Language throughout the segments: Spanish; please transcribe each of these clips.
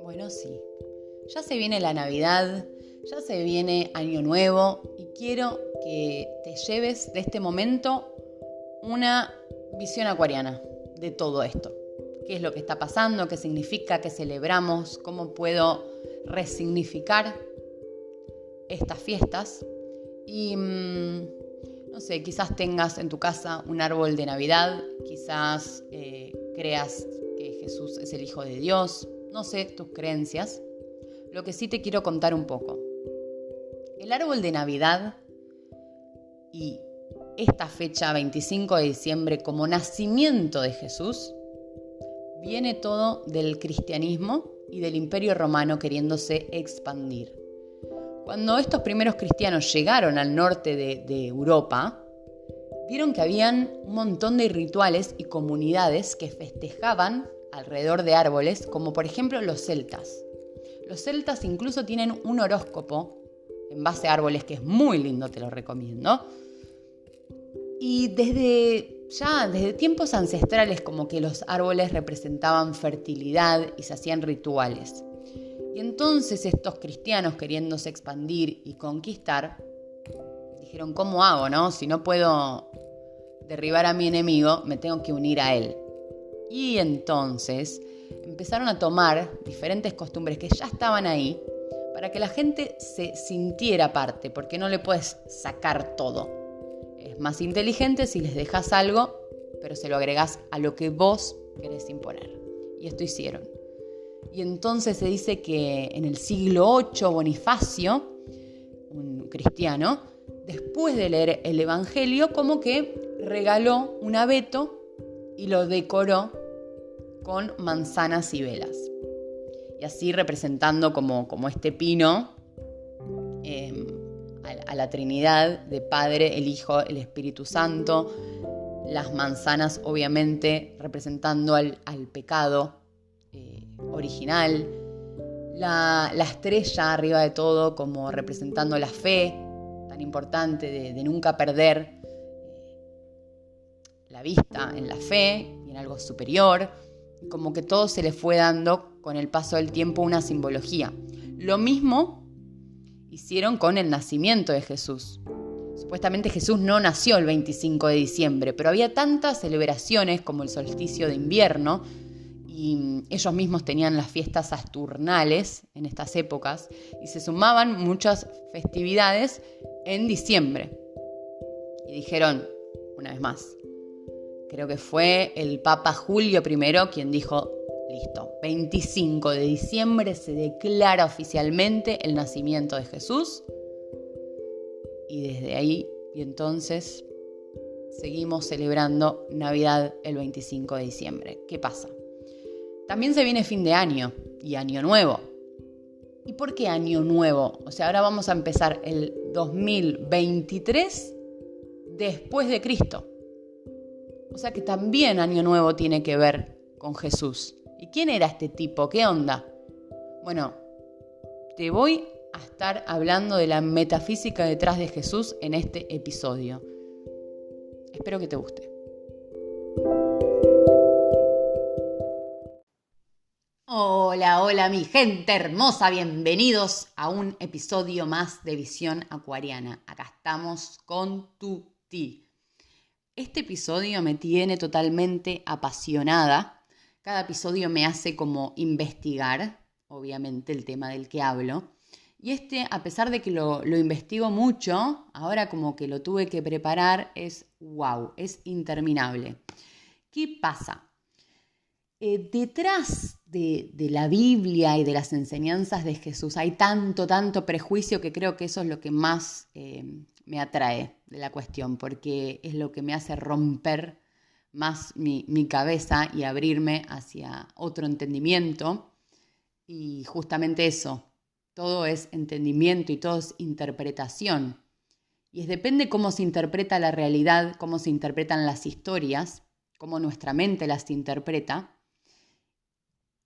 Bueno, sí, ya se viene la Navidad, ya se viene Año Nuevo y quiero que te lleves de este momento una visión acuariana de todo esto. ¿Qué es lo que está pasando? ¿Qué significa? ¿Qué celebramos? ¿Cómo puedo resignificar estas fiestas? Y no sé, quizás tengas en tu casa un árbol de Navidad, quizás creas que Jesús es el Hijo de Dios, no sé tus creencias. Lo que sí te quiero contar un poco. El árbol de Navidad y esta fecha 25 de diciembre como nacimiento de Jesús viene todo del cristianismo y del Imperio Romano queriéndose expandir. Cuando estos primeros cristianos llegaron al norte de Europa, vieron que habían un montón de rituales y comunidades que festejaban alrededor de árboles, como por ejemplo los celtas. Los celtas incluso tienen un horóscopo en base a árboles que es muy lindo, te lo recomiendo. Y desde tiempos ancestrales como que los árboles representaban fertilidad y se hacían rituales. Y entonces estos cristianos queriéndose expandir y conquistar, dijeron, ¿cómo hago, no? Si no puedo derribar a mi enemigo, me tengo que unir a él. Y entonces empezaron a tomar diferentes costumbres que ya estaban ahí para que la gente se sintiera parte, porque no le puedes sacar todo. Es más inteligente si les dejas algo, pero se lo agregás a lo que vos querés imponer. Y esto hicieron. Y entonces se dice que en el siglo VIII Bonifacio, un cristiano, después de leer el Evangelio, como que regaló un abeto y lo decoró con manzanas y velas. Y así representando como este pino a la Trinidad de Padre, el Hijo, el Espíritu Santo. Las manzanas obviamente representando al pecado original. La estrella arriba de todo como representando la fe, tan importante de nunca perder la vista en la fe y en algo superior. Como que todo se le fue dando con el paso del tiempo una simbología. Lo mismo hicieron con el nacimiento de Jesús. Supuestamente Jesús no nació el 25 de diciembre, pero había tantas celebraciones como el solsticio de invierno y ellos mismos tenían las fiestas saturnales en estas épocas y se sumaban muchas festividades en diciembre. Y dijeron, una vez más, creo que fue el Papa Julio I quien dijo, listo, 25 de diciembre se declara oficialmente el nacimiento de Jesús. Y desde ahí y entonces seguimos celebrando Navidad el 25 de diciembre. ¿Qué pasa? También se viene fin de año y Año Nuevo. ¿Y por qué Año Nuevo? O sea, ahora vamos a empezar el 2023 después de Cristo. O sea que también Año Nuevo tiene que ver con Jesús. ¿Y quién era este tipo? ¿Qué onda? Bueno, te voy a estar hablando de la metafísica detrás de Jesús en este episodio. Espero que te guste. Hola mi gente hermosa, bienvenidos a un episodio más de Visión Acuariana. Acá estamos con Tuti. Este episodio me tiene totalmente apasionada. Cada episodio me hace como investigar, obviamente, el tema del que hablo. Y a pesar de que lo investigo mucho, ahora como que lo tuve que preparar, es wow, es interminable. ¿Qué pasa? Detrás de la Biblia y de las enseñanzas de Jesús hay tanto prejuicio que creo que eso es lo que más me atrae de la cuestión, porque es lo que me hace romper más mi cabeza y abrirme hacia otro entendimiento. Y justamente eso, todo es entendimiento y todo es interpretación. Y depende cómo se interpreta la realidad, cómo se interpretan las historias, cómo nuestra mente las interpreta.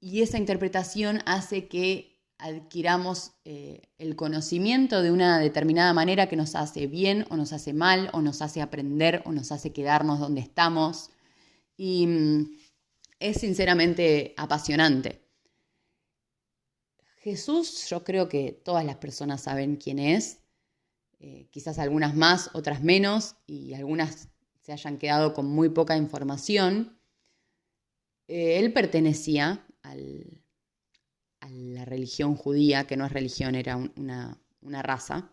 Y esa interpretación hace que adquiramos el conocimiento de una determinada manera que nos hace bien o nos hace mal, o nos hace aprender o nos hace quedarnos donde estamos. Y es sinceramente apasionante. Jesús, yo creo que todas las personas saben quién es, quizás algunas más, otras menos, y algunas se hayan quedado con muy poca información. Él pertenecía a la religión judía, que no es religión, era una raza,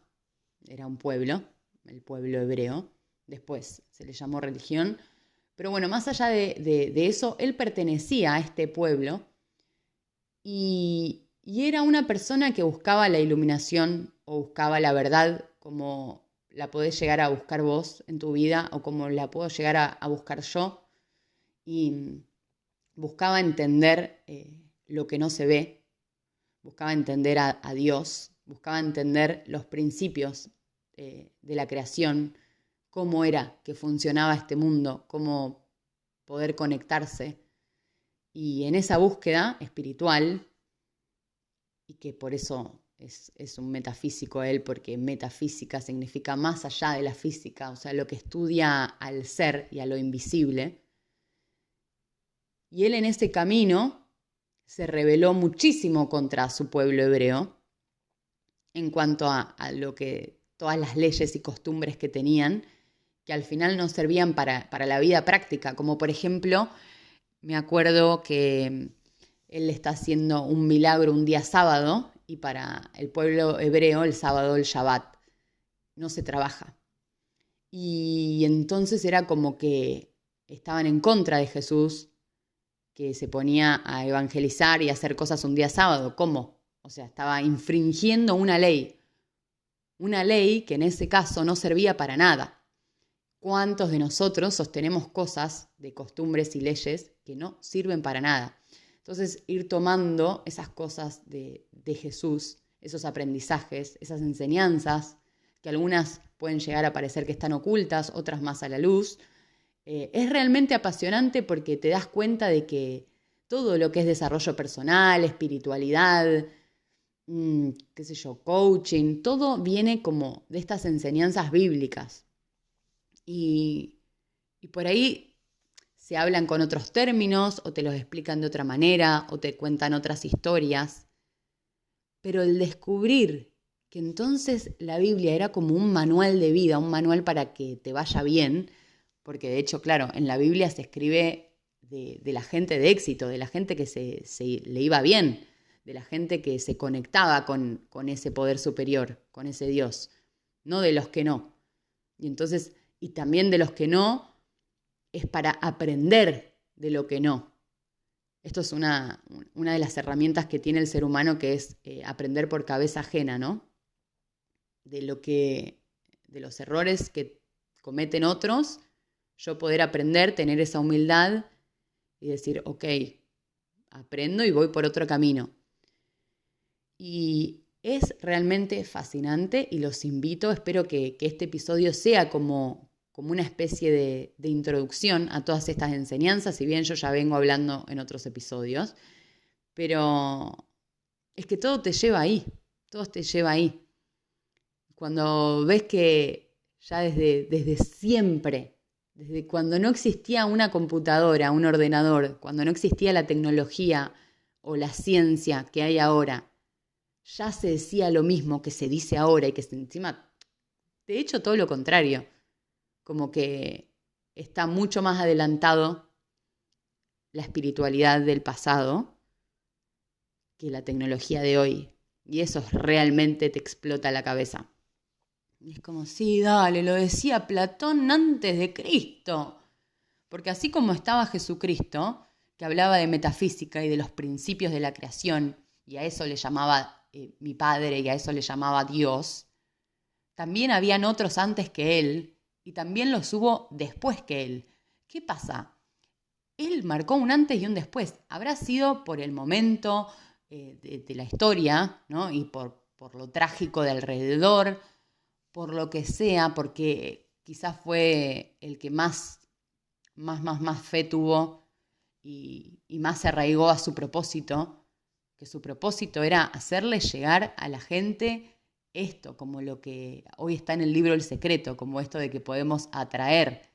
era un pueblo, el pueblo hebreo. Después se le llamó religión. Pero bueno, más allá de eso, él pertenecía a este pueblo y era una persona que buscaba la iluminación o buscaba la verdad como la podés llegar a buscar vos en tu vida o como la puedo llegar a buscar yo. Y buscaba entender lo que no se ve, buscaba entender a Dios, buscaba entender los principios de la creación, cómo era que funcionaba este mundo, cómo poder conectarse. Y en esa búsqueda espiritual, y que por eso es un metafísico él, porque metafísica significa más allá de la física, o sea, lo que estudia al ser y a lo invisible. Y él en ese camino se rebeló muchísimo contra su pueblo hebreo en cuanto a lo que todas las leyes y costumbres que tenían, que al final no servían para la vida práctica, como por ejemplo, me acuerdo que él está haciendo un milagro un día sábado y para el pueblo hebreo el sábado, el Shabbat, no se trabaja. Y entonces era como que estaban en contra de Jesús, que se ponía a evangelizar y a hacer cosas un día sábado. ¿Cómo? O sea, estaba infringiendo una ley que en ese caso no servía para nada. ¿Cuántos de nosotros sostenemos cosas de costumbres y leyes que no sirven para nada? Entonces, ir tomando esas cosas de Jesús, esos aprendizajes, esas enseñanzas, que algunas pueden llegar a parecer que están ocultas, otras más a la luz, es realmente apasionante porque te das cuenta de que todo lo que es desarrollo personal, espiritualidad, qué sé yo, coaching, todo viene como de estas enseñanzas bíblicas. Y por ahí se hablan con otros términos o te los explican de otra manera o te cuentan otras historias. Pero el descubrir que entonces la Biblia era como un manual de vida, un manual para que te vaya bien, porque de hecho, claro, en la Biblia se escribe de la gente de éxito, de la gente que se le iba bien, de la gente que se conectaba con ese poder superior, con ese Dios, no de los que no. Y entonces, y también de los que no, es para aprender de lo que no. Esto es una de las herramientas que tiene el ser humano, que es aprender por cabeza ajena, ¿no? De los errores que cometen otros, yo poder aprender, tener esa humildad y decir, ok, aprendo y voy por otro camino. Y es realmente fascinante y los invito, espero que este episodio sea como una especie de introducción a todas estas enseñanzas, si bien yo ya vengo hablando en otros episodios, pero es que todo te lleva ahí, todo te lleva ahí. Cuando ves que ya desde siempre, desde cuando no existía una computadora, un ordenador, cuando no existía la tecnología o la ciencia que hay ahora, ya se decía lo mismo que se dice ahora y que encima, de hecho, todo lo contrario, como que está mucho más adelantado la espiritualidad del pasado que la tecnología de hoy. Y eso realmente te explota la cabeza. Y es como, sí, dale, lo decía Platón antes de Cristo. Porque así como estaba Jesucristo, que hablaba de metafísica y de los principios de la creación, y a eso le llamaba mi padre, y a eso le llamaba Dios, también habían otros antes que él, y también los hubo después que él. ¿Qué pasa? Él marcó un antes y un después. Habrá sido por el momento de la historia, ¿no? Y por lo trágico de alrededor, por lo que sea, porque quizás fue el que más fe tuvo y más se arraigó a su propósito, que su propósito era hacerle llegar a la gente esto, como lo que hoy está en el libro El Secreto, como esto de que podemos atraer.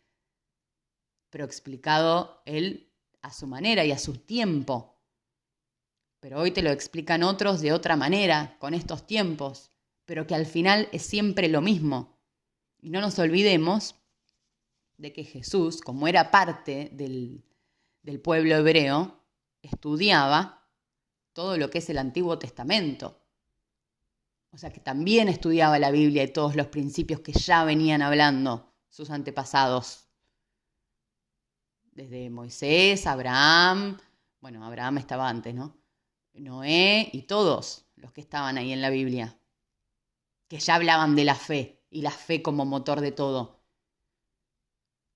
pero explicado él a su manera y a su tiempo. Pero hoy te lo explican otros de otra manera, con estos tiempos, pero que al final es siempre lo mismo. Y no nos olvidemos de que Jesús, como era parte del pueblo hebreo, estudiaba todo lo que es el Antiguo Testamento. O sea que también estudiaba la Biblia y todos los principios que ya venían hablando sus antepasados. Desde Moisés, Abraham, bueno, Abraham estaba antes, ¿no? Noé y todos los que estaban ahí en la Biblia, que ya hablaban de la fe y la fe como motor de todo.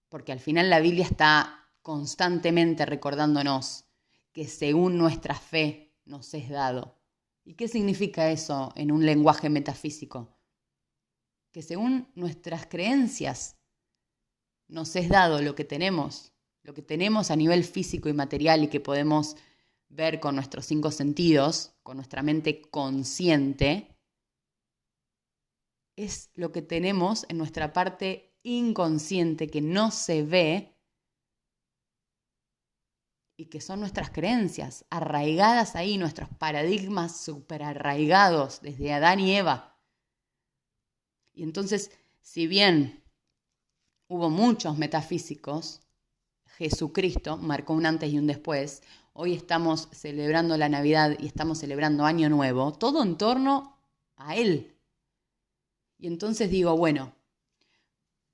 Porque al final la Biblia está constantemente recordándonos que según nuestra fe nos es dado. ¿Y qué significa eso en un lenguaje metafísico? Que según nuestras creencias nos es dado lo que tenemos a nivel físico y material y que podemos ver con nuestros 5 sentidos, con nuestra mente consciente, es lo que tenemos en nuestra parte inconsciente que no se ve y que son nuestras creencias, arraigadas ahí, nuestros paradigmas súper arraigados desde Adán y Eva. Y entonces, si bien hubo muchos metafísicos, Jesucristo marcó un antes y un después. Hoy estamos celebrando la Navidad y estamos celebrando Año Nuevo, todo en torno a Él. Y entonces digo, bueno,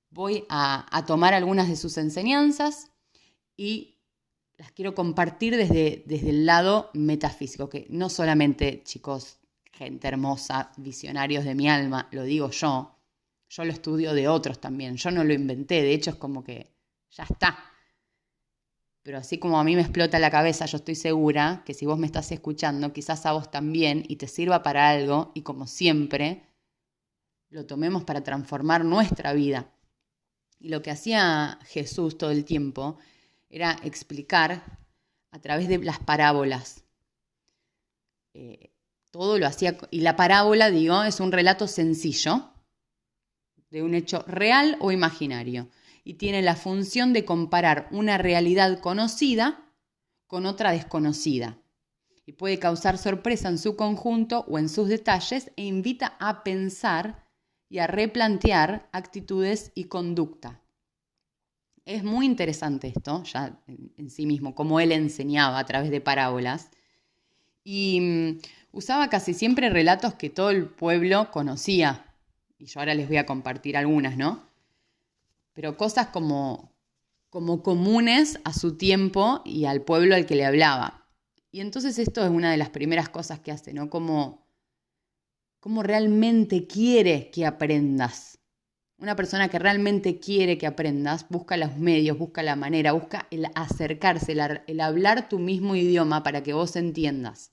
voy a tomar algunas de sus enseñanzas y las quiero compartir desde el lado metafísico, que no solamente, chicos, gente hermosa, visionarios de mi alma, lo digo yo lo estudio de otros también, yo no lo inventé, de hecho es como que ya está. Pero así como a mí me explota la cabeza, yo estoy segura que si vos me estás escuchando, quizás a vos también y te sirva para algo y como siempre, lo tomemos para transformar nuestra vida. Y lo que hacía Jesús todo el tiempo era explicar a través de las parábolas. Todo lo hacía, y la parábola, digo, es un relato sencillo de un hecho real o imaginario. Y tiene la función de comparar una realidad conocida con otra desconocida. Y puede causar sorpresa en su conjunto o en sus detalles e invita a pensar y a replantear actitudes y conducta. Es muy interesante esto, ya en sí mismo, como él enseñaba a través de parábolas. Y usaba casi siempre relatos que todo el pueblo conocía. Y yo ahora les voy a compartir algunas, ¿no? Pero cosas como comunes a su tiempo y al pueblo al que le hablaba. Y entonces esto es una de las primeras cosas que hace, ¿no? Como realmente quiere que aprendas. Una persona que realmente quiere que aprendas, busca los medios, busca la manera, busca el acercarse, el hablar tu mismo idioma para que vos entiendas.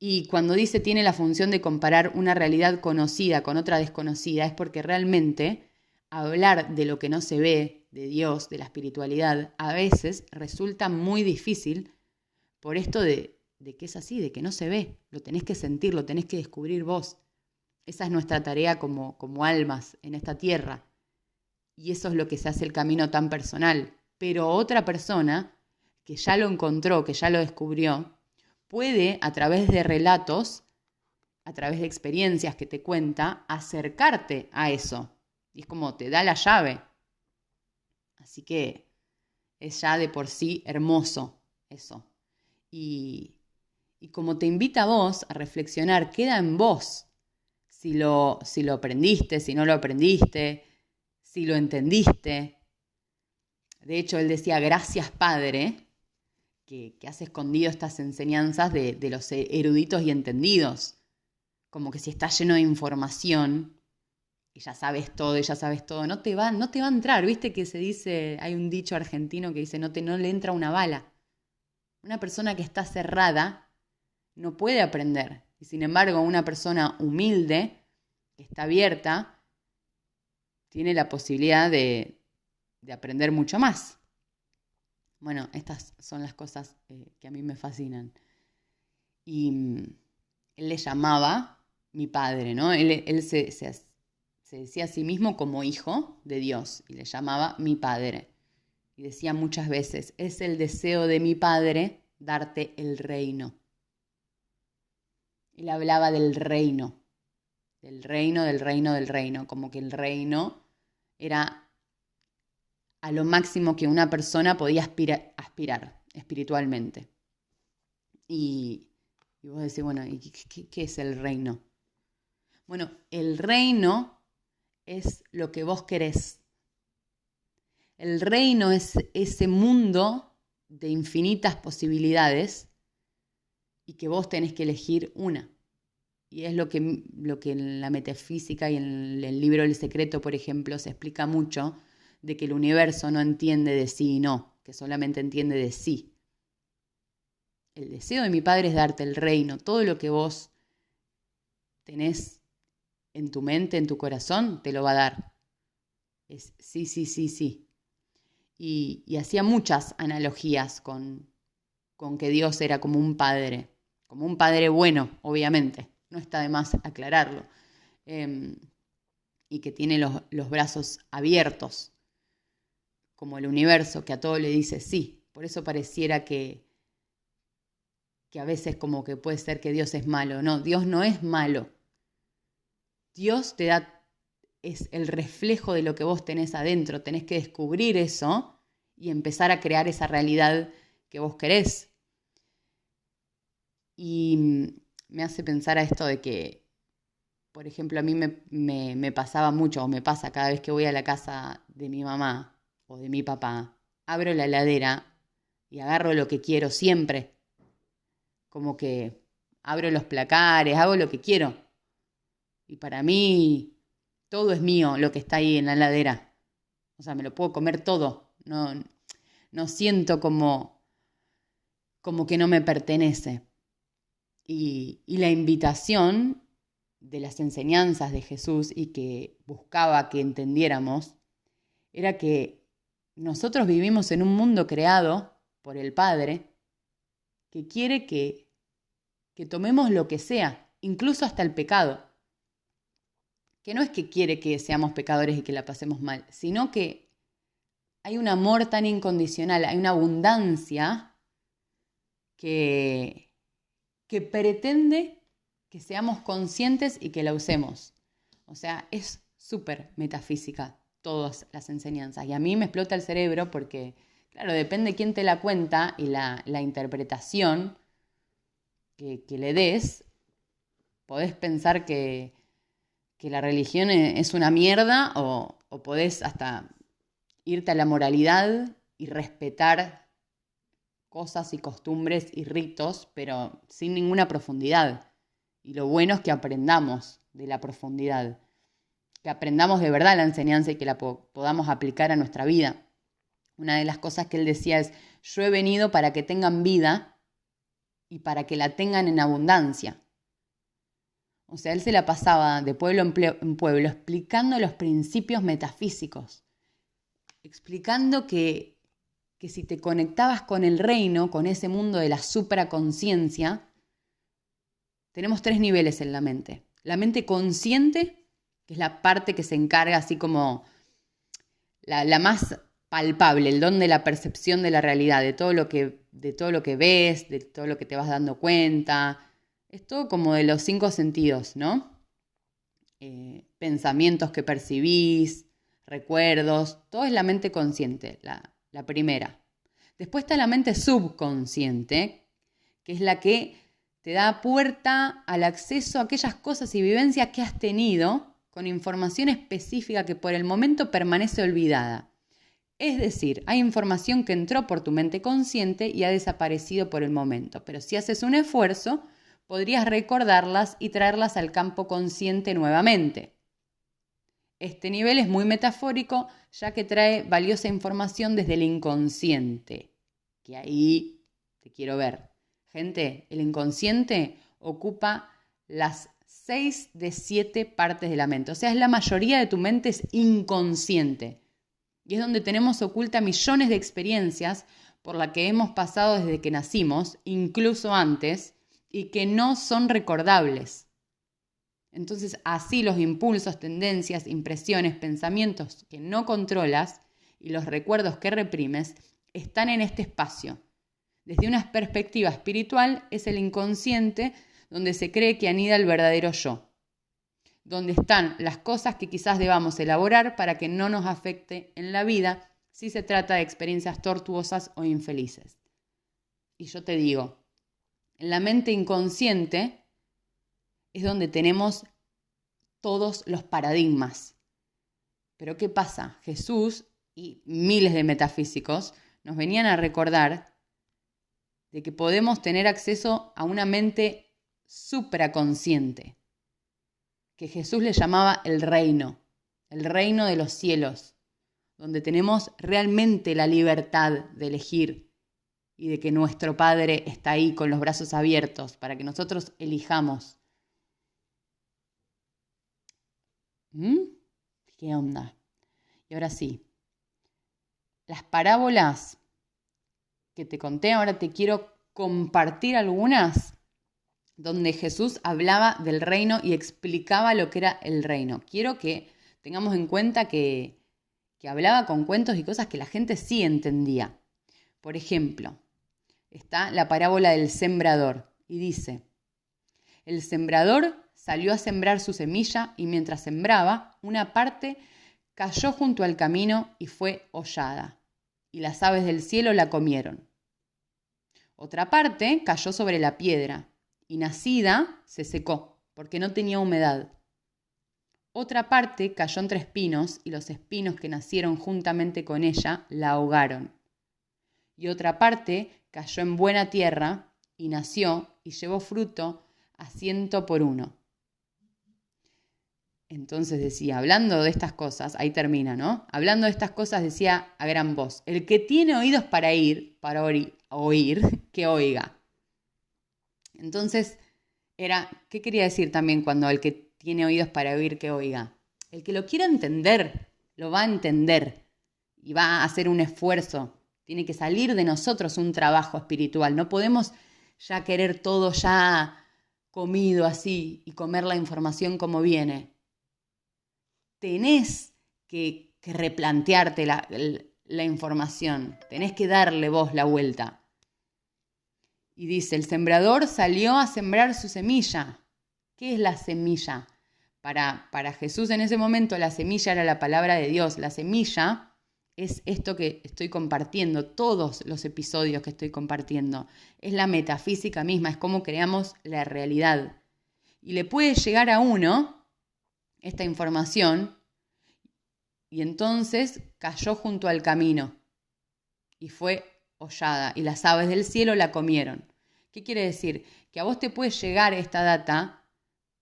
Y cuando dice tiene la función de comparar una realidad conocida con otra desconocida, es porque realmente hablar de lo que no se ve, de Dios, de la espiritualidad, a veces resulta muy difícil por esto de que es así, de que no se ve. Lo tenés que sentir, lo tenés que descubrir vos. Esa es nuestra tarea como almas en esta tierra. Y eso es lo que se hace el camino tan personal. Pero otra persona que ya lo encontró, que ya lo descubrió, puede, a través de relatos, a través de experiencias que te cuenta, acercarte a eso. Y es como te da la llave. Así que es ya de por sí hermoso eso. Y como te invita a vos a reflexionar, queda en vos si lo aprendiste, si no lo aprendiste, si lo entendiste. De hecho, él decía, gracias Padre, que has escondido estas enseñanzas de los eruditos y entendidos. Como que si estás lleno de información y ya sabes todo, no te va a entrar. ¿Viste que se dice, hay un dicho argentino que dice, no le entra una bala? Una persona que está cerrada no puede aprender. Y sin embargo, una persona humilde, que está abierta, tiene la posibilidad de aprender mucho más. Bueno, estas son las cosas que a mí me fascinan. Y él le llamaba mi padre, ¿no? Él se decía a sí mismo como hijo de Dios y le llamaba mi padre. y decía muchas veces, es el deseo de mi Padre darte el reino. Él hablaba del reino, como que el reino era a lo máximo que una persona podía aspirar espiritualmente. Y vos decís, bueno, ¿y qué es el reino? Bueno, el reino es lo que vos querés. El reino es ese mundo de infinitas posibilidades y que vos tenés que elegir una. Y es lo que en la metafísica y en el libro El Secreto, por ejemplo, se explica mucho, de que el universo no entiende de sí y no, que solamente entiende de sí. El deseo de mi Padre es darte el reino. Todo lo que vos tenés en tu mente, en tu corazón, te lo va a dar. Es sí, sí, sí, sí. Y hacía muchas analogías con que Dios era como un padre bueno, obviamente, no está de más aclararlo, y que tiene los brazos abiertos, como el universo, que a todo le dice sí. Por eso pareciera que a veces como que puede ser que Dios es malo. No, Dios no es malo. Dios es el reflejo de lo que vos tenés adentro. Tenés que descubrir eso y empezar a crear esa realidad que vos querés. Y me hace pensar a esto de que, por ejemplo, a mí me pasaba mucho, o me pasa cada vez que voy a la casa de mi mamá o de mi papá, abro la heladera y agarro lo que quiero siempre. Como que abro los placares, hago lo que quiero. Y para mí todo es mío lo que está ahí en la heladera. O sea, me lo puedo comer todo. No siento como que no me pertenece. Y la invitación de las enseñanzas de Jesús y que buscaba que entendiéramos era que nosotros vivimos en un mundo creado por el Padre que quiere que tomemos lo que sea, incluso hasta el pecado. Que no es que quiere que seamos pecadores y que la pasemos mal, sino que hay un amor tan incondicional, hay una abundancia que pretende que seamos conscientes y que la usemos. O sea, es súper metafísica todas las enseñanzas. Y a mí me explota el cerebro porque, claro, depende quién te la cuenta y la interpretación que le des, podés pensar que la religión es una mierda o podés hasta irte a la moralidad y respetar cosas y costumbres y ritos, pero sin ninguna profundidad. Y lo bueno es que aprendamos de la profundidad, que aprendamos de verdad la enseñanza y que la podamos aplicar a nuestra vida. Una de las cosas que él decía es, yo he venido para que tengan vida y para que la tengan en abundancia. O sea, él se la pasaba de pueblo en pueblo explicando los principios metafísicos, explicando que si te conectabas con el reino, con ese mundo de la supraconciencia, tenemos 3 niveles en la mente. La mente consciente, que es la parte que se encarga así como la más palpable, el don de la percepción de la realidad, de todo lo que ves, de todo lo que te vas dando cuenta. Es todo como de los 5 sentidos, ¿no? Pensamientos que percibís, recuerdos, todo es la mente consciente, la primera. Después está la mente subconsciente, que es la que te da puerta al acceso a aquellas cosas y vivencias que has tenido con información específica que por el momento permanece olvidada. Es decir, hay información que entró por tu mente consciente y ha desaparecido por el momento, pero si haces un esfuerzo, podrías recordarlas y traerlas al campo consciente nuevamente. Este nivel es muy metafórico, ya que trae valiosa información desde el inconsciente, que ahí te quiero ver. Gente, el inconsciente ocupa las 6 de 7 partes de la mente, o sea, es la mayoría de tu mente es inconsciente. Y es donde tenemos oculta millones de experiencias por las que hemos pasado desde que nacimos, incluso antes, y que no son recordables. Entonces, así los impulsos, tendencias, impresiones, pensamientos que no controlas y los recuerdos que reprimes están en este espacio. Desde una perspectiva espiritual es el inconsciente donde se cree que anida el verdadero yo, donde están las cosas que quizás debamos elaborar para que no nos afecte en la vida si se trata de experiencias tortuosas o infelices. Y yo te digo, en la mente inconsciente es donde tenemos todos los paradigmas. Pero ¿qué pasa? Jesús y miles de metafísicos nos venían a recordar de que podemos tener acceso a una mente supraconsciente, que Jesús le llamaba el reino de los cielos, donde tenemos realmente la libertad de elegir y de que nuestro Padre está ahí con los brazos abiertos para que nosotros elijamos. ¿Qué onda? Y ahora sí, las parábolas que te conté, ahora te quiero compartir algunas donde Jesús hablaba del reino y explicaba lo que era el reino. Quiero que tengamos en cuenta que hablaba con cuentos y cosas que la gente sí entendía. Por ejemplo, está la parábola del sembrador y dice: el sembrador salió a sembrar su semilla y mientras sembraba, una parte cayó junto al camino y fue hollada, y las aves del cielo la comieron. Otra parte cayó sobre la piedra, y nacida se secó, porque no tenía humedad. Otra parte cayó entre espinos, y los espinos que nacieron juntamente con ella la ahogaron. Y otra parte cayó en buena tierra, y nació, y llevó fruto a 100 por 1. Entonces decía, hablando de estas cosas, ahí termina, ¿no? Hablando de estas cosas decía a gran voz: el que tiene oídos para oír, que oiga. Entonces, ¿qué quería decir también cuando el que tiene oídos para oír, que oiga? El que lo quiera entender, lo va a entender y va a hacer un esfuerzo. Tiene que salir de nosotros un trabajo espiritual. No podemos ya querer todo ya comido así y comer la información como viene. Tenés que replantearte la información. Tenés que darle vos la vuelta. Y dice, el sembrador salió a sembrar su semilla. ¿Qué es la semilla? Para Jesús en ese momento la semilla era la palabra de Dios. La semilla es esto que estoy compartiendo, todos los episodios que estoy compartiendo. Es la metafísica misma, es cómo creamos la realidad. Y le puede llegar a uno esta información y entonces cayó junto al camino y fue hollada y las aves del cielo la comieron. ¿Qué quiere decir? Que a vos te puede llegar esta data,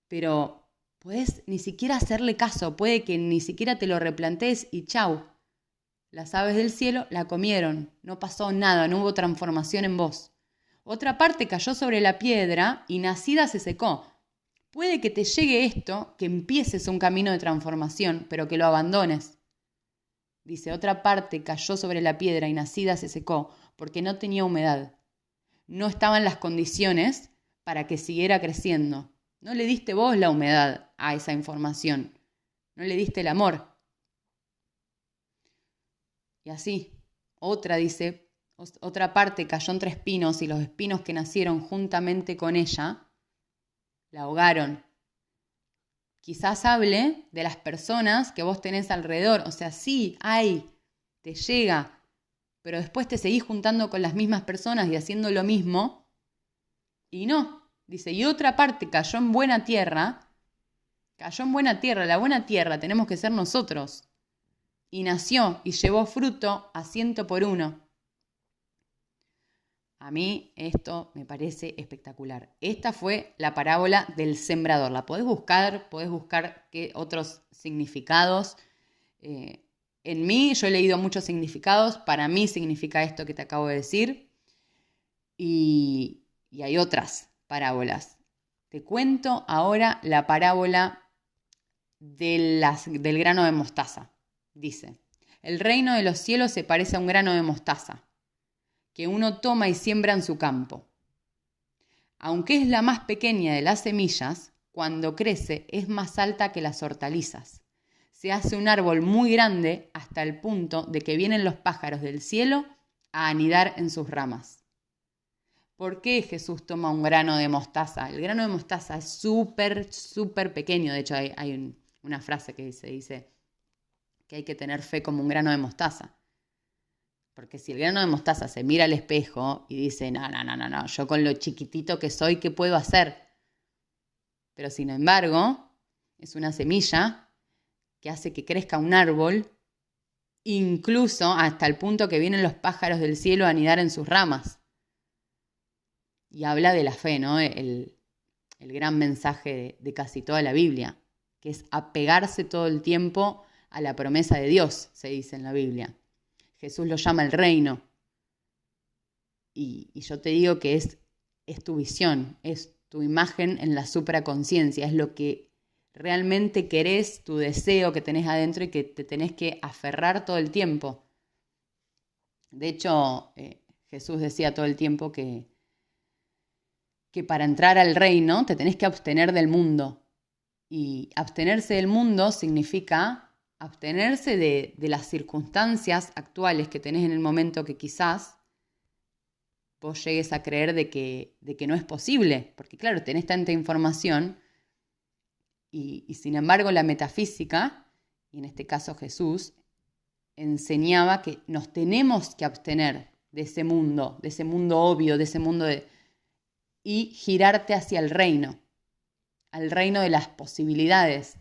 pero podés ni siquiera hacerle caso, puede que ni siquiera te lo replantees y chau. Las aves del cielo la comieron, no pasó nada, no hubo transformación en vos. Otra parte cayó sobre la piedra y nacida se secó. Puede que te llegue esto, que empieces un camino de transformación, pero que lo abandones. Dice, otra parte cayó sobre la piedra y nacida se secó, porque no tenía humedad. No estaban las condiciones para que siguiera creciendo. No le diste vos la humedad a esa información. No le diste el amor. Y así, otra parte cayó entre espinos y los espinos que nacieron juntamente con ella la ahogaron. Quizás hable de las personas que vos tenés alrededor. O sea, sí, te llega, pero después te seguís juntando con las mismas personas y haciendo lo mismo. Y no, dice, y otra parte cayó en buena tierra. La buena tierra tenemos que ser nosotros. Y nació y llevó fruto a 100 por 1. A mí esto me parece espectacular. Esta fue la parábola del sembrador. La podés buscar qué otros significados. En mí, yo he leído muchos significados. Para mí significa esto que te acabo de decir. Y hay otras parábolas. Te cuento ahora la parábola del grano de mostaza. Dice, el reino de los cielos se parece a un grano de mostaza que uno toma y siembra en su campo. Aunque es la más pequeña de las semillas, cuando crece es más alta que las hortalizas. se hace un árbol muy grande hasta el punto de que vienen los pájaros del cielo a anidar en sus ramas. ¿Por qué Jesús toma un grano de mostaza? El grano de mostaza es súper, súper pequeño. De hecho, hay una frase que se dice que hay que tener fe como un grano de mostaza. Porque si el grano de mostaza se mira al espejo y dice, no, yo con lo chiquitito que soy, ¿qué puedo hacer? Pero sin embargo, es una semilla que hace que crezca un árbol, incluso hasta el punto que vienen los pájaros del cielo a anidar en sus ramas. Y habla de la fe, ¿no? El gran mensaje de casi toda la Biblia, que es apegarse todo el tiempo a la promesa de Dios, se dice en la Biblia. Jesús lo llama el reino. Y yo te digo que es tu visión, es tu imagen en la supraconciencia, es lo que realmente querés, tu deseo que tenés adentro y que te tenés que aferrar todo el tiempo. De hecho, Jesús decía todo el tiempo que para entrar al reino te tenés que abstener del mundo. Y abstenerse del mundo significa abstenerse de las circunstancias actuales que tenés en el momento que quizás vos llegues a creer de que no es posible. Porque claro, tenés tanta información y sin embargo la metafísica, y en este caso Jesús, enseñaba que nos tenemos que abstener de ese mundo obvio, de ese mundo y girarte hacia el reino, al reino de las posibilidades,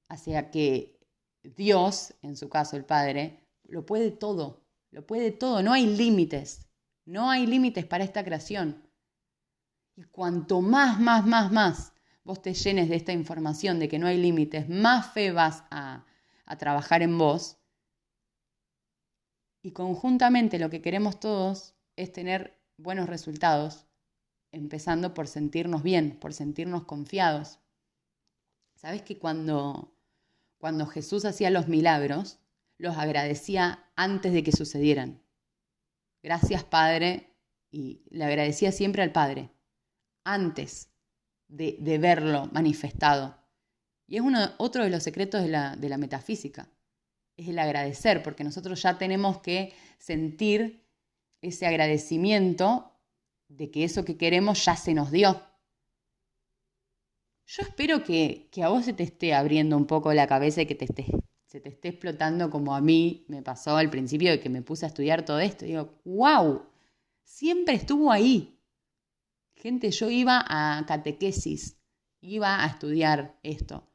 hacia que Dios, en su caso el Padre, lo puede todo, no hay límites para esta creación. Y cuanto más vos te llenes de esta información de que no hay límites, más fe vas a trabajar en vos. Y conjuntamente lo que queremos todos es tener buenos resultados, empezando por sentirnos bien, por sentirnos confiados. ¿Sabés que cuando Jesús hacía los milagros, los agradecía antes de que sucedieran? Gracias, Padre, y le agradecía siempre al Padre, antes de verlo manifestado. Y es otro de los secretos de la metafísica, es el agradecer, porque nosotros ya tenemos que sentir ese agradecimiento de que eso que queremos ya se nos dio. Yo espero que a vos se te esté abriendo un poco la cabeza y que se te esté explotando como a mí me pasó al principio de que me puse a estudiar todo esto. Digo, ¡wow! Siempre estuvo ahí. Gente, yo iba a catequesis, iba a estudiar esto.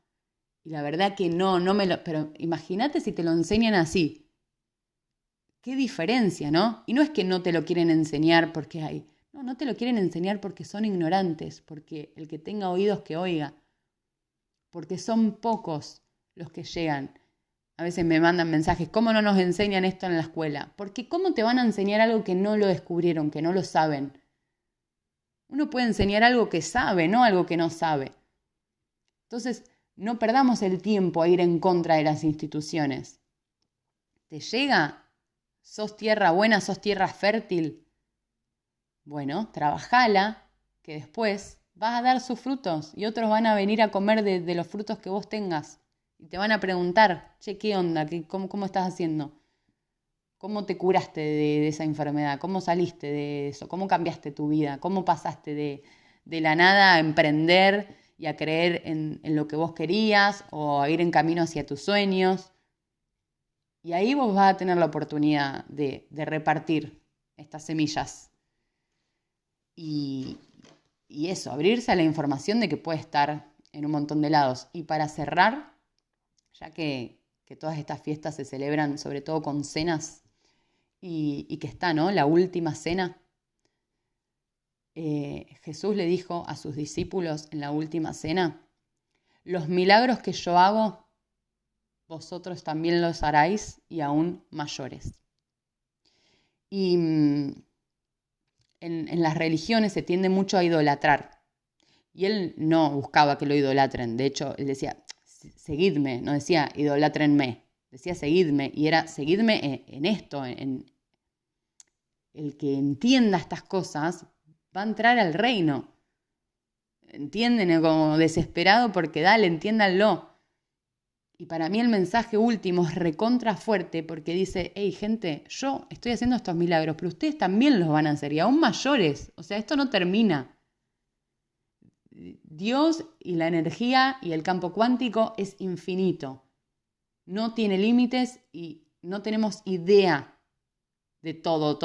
Y la verdad que no me lo... Pero imagínate si te lo enseñan así. Qué diferencia, ¿no? Y no es que no te lo quieren enseñar porque hay... No te lo quieren enseñar porque son ignorantes, porque el que tenga oídos que oiga, porque son pocos los que llegan. A veces me mandan mensajes, ¿cómo no nos enseñan esto en la escuela? Porque ¿cómo te van a enseñar algo que no lo descubrieron, que no lo saben? Uno puede enseñar algo que sabe, no algo que no sabe. Entonces, no perdamos el tiempo a ir en contra de las instituciones. ¿Te llega? ¿Sos tierra buena? ¿Sos tierra fértil? Bueno, trabajala, que después vas a dar sus frutos y otros van a venir a comer de los frutos que vos tengas. Y te van a preguntar, che, ¿qué onda? ¿Cómo estás haciendo? ¿Cómo te curaste de esa enfermedad? ¿Cómo saliste de eso? ¿Cómo cambiaste tu vida? ¿Cómo pasaste de la nada a emprender y a creer en lo que vos querías o a ir en camino hacia tus sueños? Y ahí vos vas a tener la oportunidad de repartir estas semillas. Y eso, abrirse a la información de que puede estar en un montón de lados. Y para cerrar, ya que todas estas fiestas se celebran sobre todo con cenas y que está, ¿no?, la última cena, Jesús le dijo a sus discípulos en la última cena, los milagros que yo hago, vosotros también los haráis y aún mayores. Y en las religiones se tiende mucho a idolatrar. Y él no buscaba que lo idolatren. De hecho, él decía, seguidme, no decía idolátrenme. Decía seguidme. Y era seguidme en esto, en el que entienda estas cosas va a entrar al reino. ¿Entienden? Como desesperado porque dale, entiéndanlo. Y para mí el mensaje último es recontra fuerte porque dice, hey gente, yo estoy haciendo estos milagros, pero ustedes también los van a hacer y aún mayores. O sea, esto no termina. Dios y la energía y el campo cuántico es infinito. No tiene límites y no tenemos idea de todo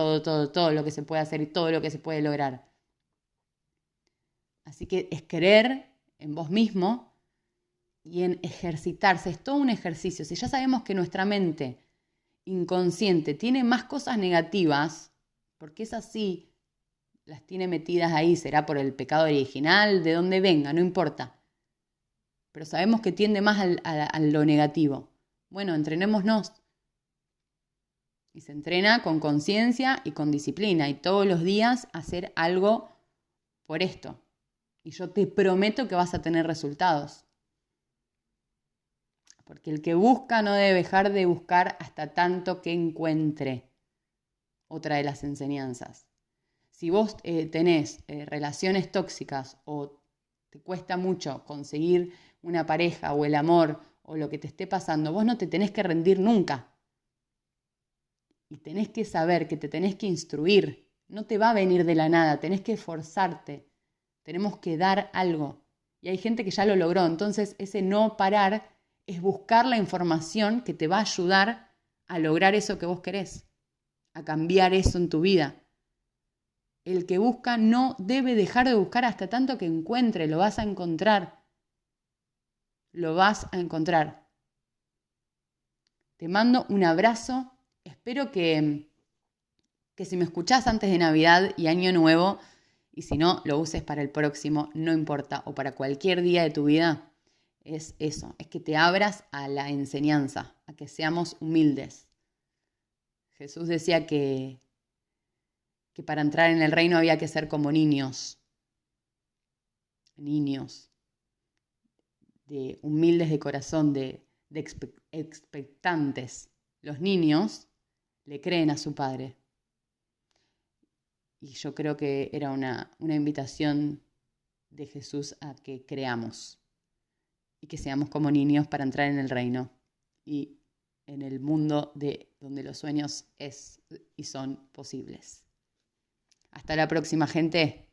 lo que se puede hacer y todo lo que se puede lograr. Así que es creer en vos mismo y en ejercitarse. Es todo un ejercicio. Si ya sabemos que nuestra mente inconsciente tiene más cosas negativas, porque es así, las tiene metidas ahí, será por el pecado original, de donde venga, no importa. Pero sabemos que tiende más a lo negativo. Bueno, entrenémonos. Y se entrena con conciencia y con disciplina. Y todos los días hacer algo por esto. Y yo te prometo que vas a tener resultados. Porque el que busca no debe dejar de buscar hasta tanto que encuentre. Otra de las enseñanzas. Si vos tenés relaciones tóxicas o te cuesta mucho conseguir una pareja o el amor o lo que te esté pasando, vos no te tenés que rendir nunca. Y tenés que saber que te tenés que instruir. No te va a venir de la nada, tenés que esforzarte. Tenemos que dar algo. Y hay gente que ya lo logró. Entonces ese no parar es buscar la información que te va a ayudar a lograr eso que vos querés. A cambiar eso en tu vida. El que busca no debe dejar de buscar hasta tanto que encuentre. Lo vas a encontrar. Lo vas a encontrar. Te mando un abrazo. Espero que si me escuchás antes de Navidad y Año Nuevo, y si no, lo uses para el próximo, no importa, o para cualquier día de tu vida, es eso, es que te abras a la enseñanza, a que seamos humildes. Jesús decía que para entrar en el reino había que ser como niños, de humildes de corazón, de expectantes. Los niños le creen a su padre. Y yo creo que era una invitación de Jesús a que creamos y que seamos como niños para entrar en el reino y en el mundo de donde los sueños es y son posibles. Hasta la próxima, gente.